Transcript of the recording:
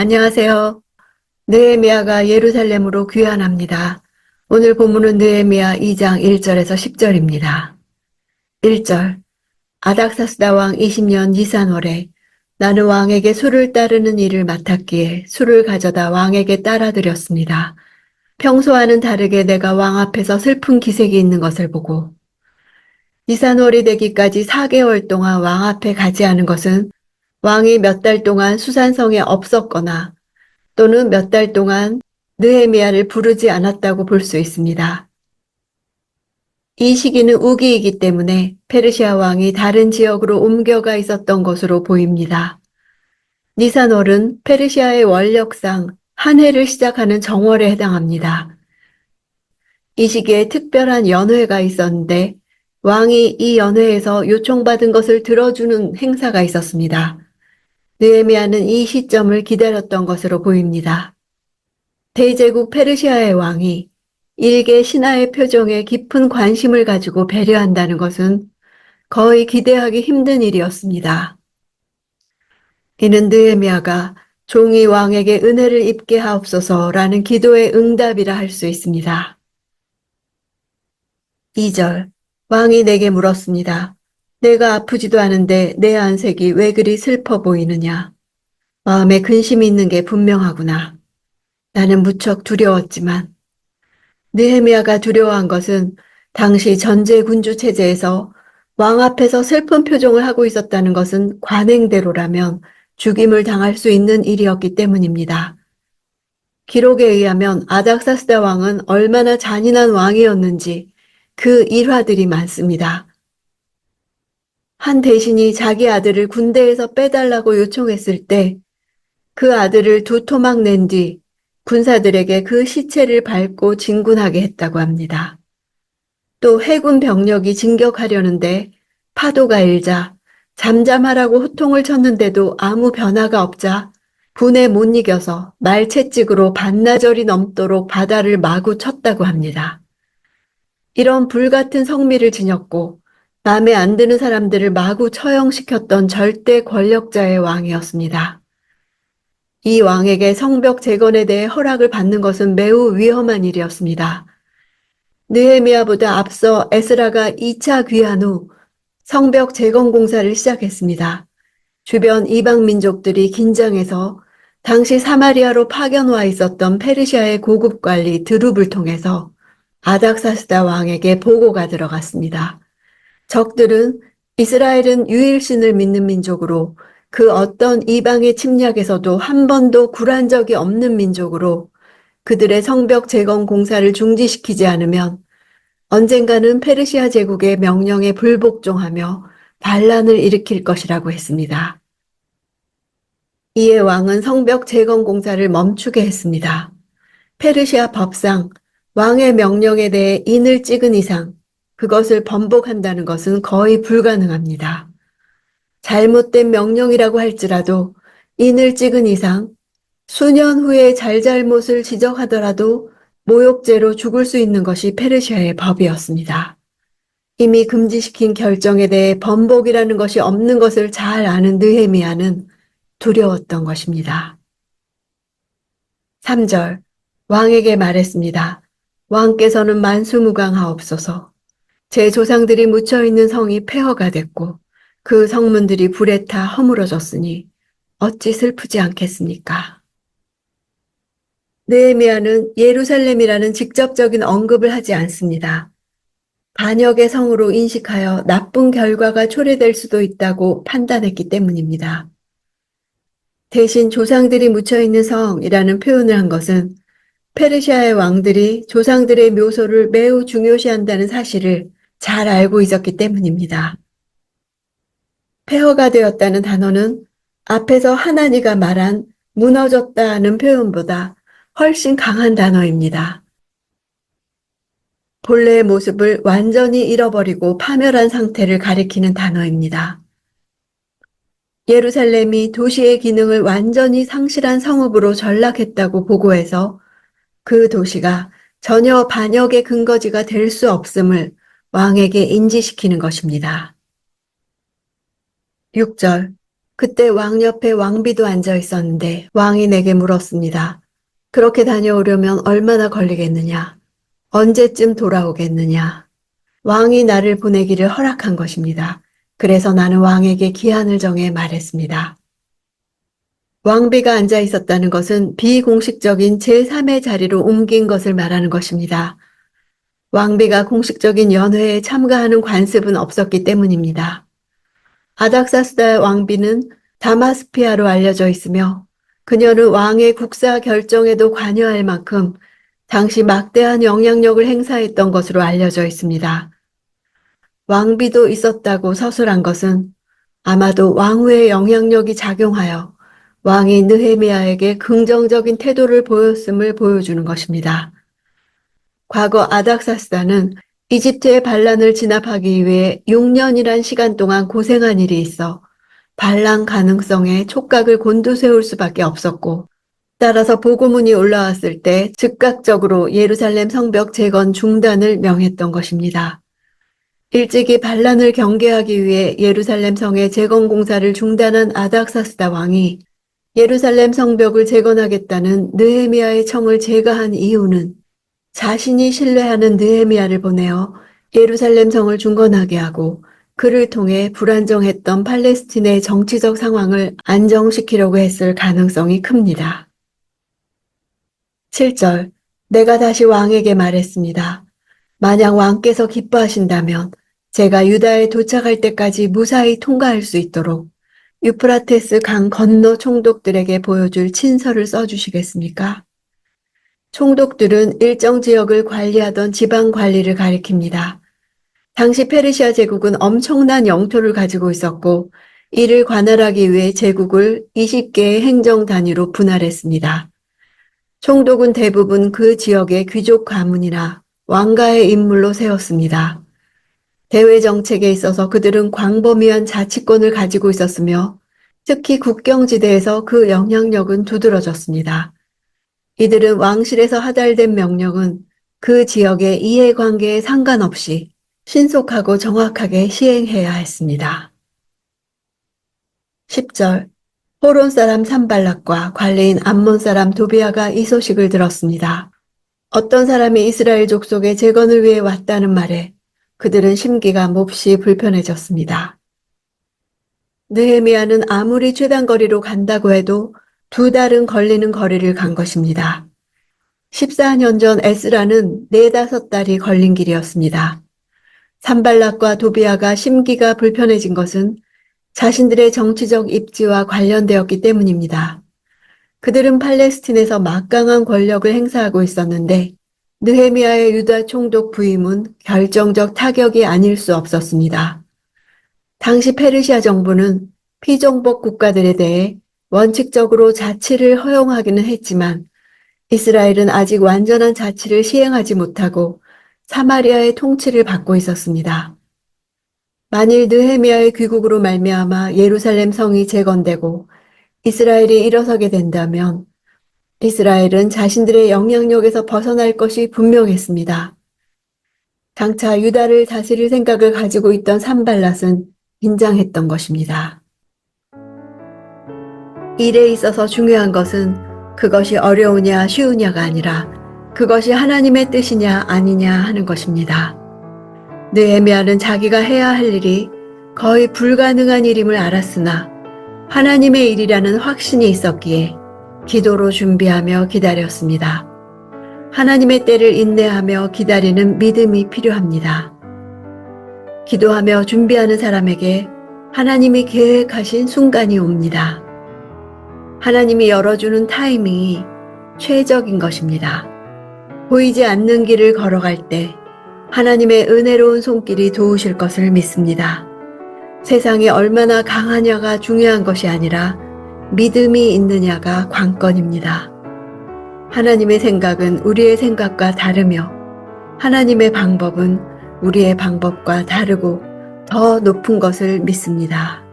안녕하세요. 느헤미야가 예루살렘으로 귀환합니다. 오늘 본문은 느헤미야 2장 1절에서 10절입니다. 1절. 아닥사스다 왕 20년 니산월에 나는 왕에게 술을 따르는 일을 맡았기에 술을 가져다 왕에게 따라드렸습니다. 평소와는 다르게 내가 왕 앞에서 슬픈 기색이 있는 것을 보고 니산월이 되기까지 4개월 동안 왕 앞에 가지 않은 것은 왕이 몇 달 동안 수산성에 없었거나 또는 몇 달 동안 느헤미야를 부르지 않았다고 볼 수 있습니다. 이 시기는 우기이기 때문에 페르시아 왕이 다른 지역으로 옮겨가 있었던 것으로 보입니다. 니산월은 페르시아의 원력상 한 해를 시작하는 정월에 해당합니다. 이 시기에 특별한 연회가 있었는데 왕이 이 연회에서 요청받은 것을 들어주는 행사가 있었습니다. 느헤미야는 이 시점을 기다렸던 것으로 보입니다. 대제국 페르시아의 왕이 일개 신하의 표정에 깊은 관심을 가지고 배려한다는 것은 거의 기대하기 힘든 일이었습니다. 이는 느헤미야가 종이 왕에게 은혜를 입게 하옵소서라는 기도의 응답이라 할 수 있습니다. 2절. 왕이 내게 물었습니다. 내가 아프지도 않은데 내 안색이 왜 그리 슬퍼 보이느냐? 마음에 근심이 있는 게 분명하구나. 나는 무척 두려웠지만 느헤미야가 두려워한 것은 당시 전제 군주 체제에서 왕 앞에서 슬픈 표정을 하고 있었다는 것은 관행대로라면 죽임을 당할 수 있는 일이었기 때문입니다. 기록에 의하면 아닥사스다 왕은 얼마나 잔인한 왕이었는지 그 일화들이 많습니다. 한 대신이 자기 아들을 군대에서 빼달라고 요청했을 때 그 아들을 두 토막 낸 뒤 군사들에게 그 시체를 밟고 진군하게 했다고 합니다. 또 해군 병력이 진격하려는데 파도가 일자 잠잠하라고 호통을 쳤는데도 아무 변화가 없자 분에 못 이겨서 말채찍으로 반나절이 넘도록 바다를 마구 쳤다고 합니다. 이런 불같은 성미를 지녔고 마음에 안 드는 사람들을 마구 처형시켰던 절대 권력자의 왕이었습니다. 이 왕에게 성벽 재건에 대해 허락을 받는 것은 매우 위험한 일이었습니다. 느헤미야보다 앞서 에스라가 2차 귀환 후 성벽 재건 공사를 시작했습니다. 주변 이방 민족들이 긴장해서 당시 사마리아로 파견 와 있었던 페르시아의 고급 관리 드룹을 통해서 아닥사스다 왕에게 보고가 들어갔습니다. 적들은 이스라엘은 유일신을 믿는 민족으로 그 어떤 이방의 침략에서도 한 번도 굴한 적이 없는 민족으로 그들의 성벽 재건 공사를 중지시키지 않으면 언젠가는 페르시아 제국의 명령에 불복종하며 반란을 일으킬 것이라고 했습니다. 이에 왕은 성벽 재건 공사를 멈추게 했습니다. 페르시아 법상 왕의 명령에 대해 인을 찍은 이상 그것을 번복한다는 것은 거의 불가능합니다. 잘못된 명령이라고 할지라도 인을 찍은 이상 수년 후에 잘잘못을 지적하더라도 모욕죄로 죽을 수 있는 것이 페르시아의 법이었습니다. 이미 금지시킨 결정에 대해 번복이라는 것이 없는 것을 잘 아는 느헤미야는 두려웠던 것입니다. 3절. 왕에게 말했습니다. 왕께서는 만수무강하옵소서. 제 조상들이 묻혀있는 성이 폐허가 됐고 그 성문들이 불에 타 허물어졌으니 어찌 슬프지 않겠습니까? 느헤미야는 예루살렘이라는 직접적인 언급을 하지 않습니다. 반역의 성으로 인식하여 나쁜 결과가 초래될 수도 있다고 판단했기 때문입니다. 대신 조상들이 묻혀있는 성이라는 표현을 한 것은 페르시아의 왕들이 조상들의 묘소를 매우 중요시한다는 사실을 잘 알고 있었기 때문입니다. 폐허가 되었다는 단어는 앞에서 하나니가 말한 무너졌다는 표현보다 훨씬 강한 단어입니다. 본래의 모습을 완전히 잃어버리고 파멸한 상태를 가리키는 단어입니다. 예루살렘이 도시의 기능을 완전히 상실한 성읍으로 전락했다고 보고해서 그 도시가 전혀 반역의 근거지가 될 수 없음을 왕에게 인지시키는 것입니다. 6절. 그때 왕 옆에 왕비도 앉아 있었는데 왕이 내게 물었습니다. 그렇게 다녀오려면 얼마나 걸리겠느냐? 언제쯤 돌아오겠느냐? 왕이 나를 보내기를 허락한 것입니다. 그래서 나는 왕에게 기한을 정해 말했습니다. 왕비가 앉아 있었다는 것은 비공식적인 제3의 자리로 옮긴 것을 말하는 것입니다. 왕비가 공식적인 연회에 참가하는 관습은 없었기 때문입니다. 아닥사스다 왕비는 다마스피아로 알려져 있으며 그녀는 왕의 국사 결정에도 관여할 만큼 당시 막대한 영향력을 행사했던 것으로 알려져 있습니다. 왕비도 있었다고 서술한 것은 아마도 왕후의 영향력이 작용하여 왕이 느헤미야에게 긍정적인 태도를 보였음을 보여주는 것입니다. 과거 아닥사스다는 이집트의 반란을 진압하기 위해 6년이란 시간 동안 고생한 일이 있어 반란 가능성에 촉각을 곤두세울 수밖에 없었고, 따라서 보고문이 올라왔을 때 즉각적으로 예루살렘 성벽 재건 중단을 명했던 것입니다. 일찍이 반란을 경계하기 위해 예루살렘 성의 재건 공사를 중단한 아닥사스다 왕이 예루살렘 성벽을 재건하겠다는 느헤미야의 청을 제거한 이유는 자신이 신뢰하는 느헤미야를 보내어 예루살렘 성을 중건하게 하고 그를 통해 불안정했던 팔레스틴의 정치적 상황을 안정시키려고 했을 가능성이 큽니다. 7절, 내가 다시 왕에게 말했습니다. 만약 왕께서 기뻐하신다면 제가 유다에 도착할 때까지 무사히 통과할 수 있도록 유프라테스 강 건너 총독들에게 보여줄 친서를 써주시겠습니까? 총독들은 일정 지역을 관리하던 지방 관리를 가리킵니다. 당시 페르시아 제국은 엄청난 영토를 가지고 있었고 이를 관할하기 위해 제국을 20개의 행정 단위로 분할했습니다. 총독은 대부분 그 지역의 귀족 가문이나 왕가의 인물로 세웠습니다. 대외 정책에 있어서 그들은 광범위한 자치권을 가지고 있었으며 특히 국경지대에서 그 영향력은 두드러졌습니다. 이들은 왕실에서 하달된 명령은 그 지역의 이해관계에 상관없이 신속하고 정확하게 시행해야 했습니다. 10절, 호론 사람 산발락과 관리인 암몬 사람 도비아가 이 소식을 들었습니다. 어떤 사람이 이스라엘 족속의 재건을 위해 왔다는 말에 그들은 심기가 몹시 불편해졌습니다. 느헤미야는 아무리 최단거리로 간다고 해도 2달은 걸리는 거리를 간 것입니다. 14년 전 에스라는 4-5달이 걸린 길이었습니다. 산발락과 도비아가 심기가 불편해진 것은 자신들의 정치적 입지와 관련되었기 때문입니다. 그들은 팔레스틴에서 막강한 권력을 행사하고 있었는데 느헤미야의 유다 총독 부임은 결정적 타격이 아닐 수 없었습니다. 당시 페르시아 정부는 피정복 국가들에 대해 원칙적으로 자치를 허용하기는 했지만 이스라엘은 아직 완전한 자치를 시행하지 못하고 사마리아의 통치를 받고 있었습니다. 만일 느헤미야의 귀국으로 말미암아 예루살렘 성이 재건되고 이스라엘이 일어서게 된다면 이스라엘은 자신들의 영향력에서 벗어날 것이 분명했습니다. 장차 유다를 다스릴 생각을 가지고 있던 산발랏은 긴장했던 것입니다. 일에 있어서 중요한 것은 그것이 어려우냐 쉬우냐가 아니라 그것이 하나님의 뜻이냐 아니냐 하는 것입니다. 느헤미야는 자기가 해야 할 일이 거의 불가능한 일임을 알았으나 하나님의 일이라는 확신이 있었기에 기도로 준비하며 기다렸습니다. 하나님의 때를 인내하며 기다리는 믿음이 필요합니다. 기도하며 준비하는 사람에게 하나님이 계획하신 순간이 옵니다. 하나님이 열어주는 타이밍이 최적인 것입니다. 보이지 않는 길을 걸어갈 때 하나님의 은혜로운 손길이 도우실 것을 믿습니다. 세상이 얼마나 강하냐가 중요한 것이 아니라 믿음이 있느냐가 관건입니다. 하나님의 생각은 우리의 생각과 다르며 하나님의 방법은 우리의 방법과 다르고 더 높은 것을 믿습니다.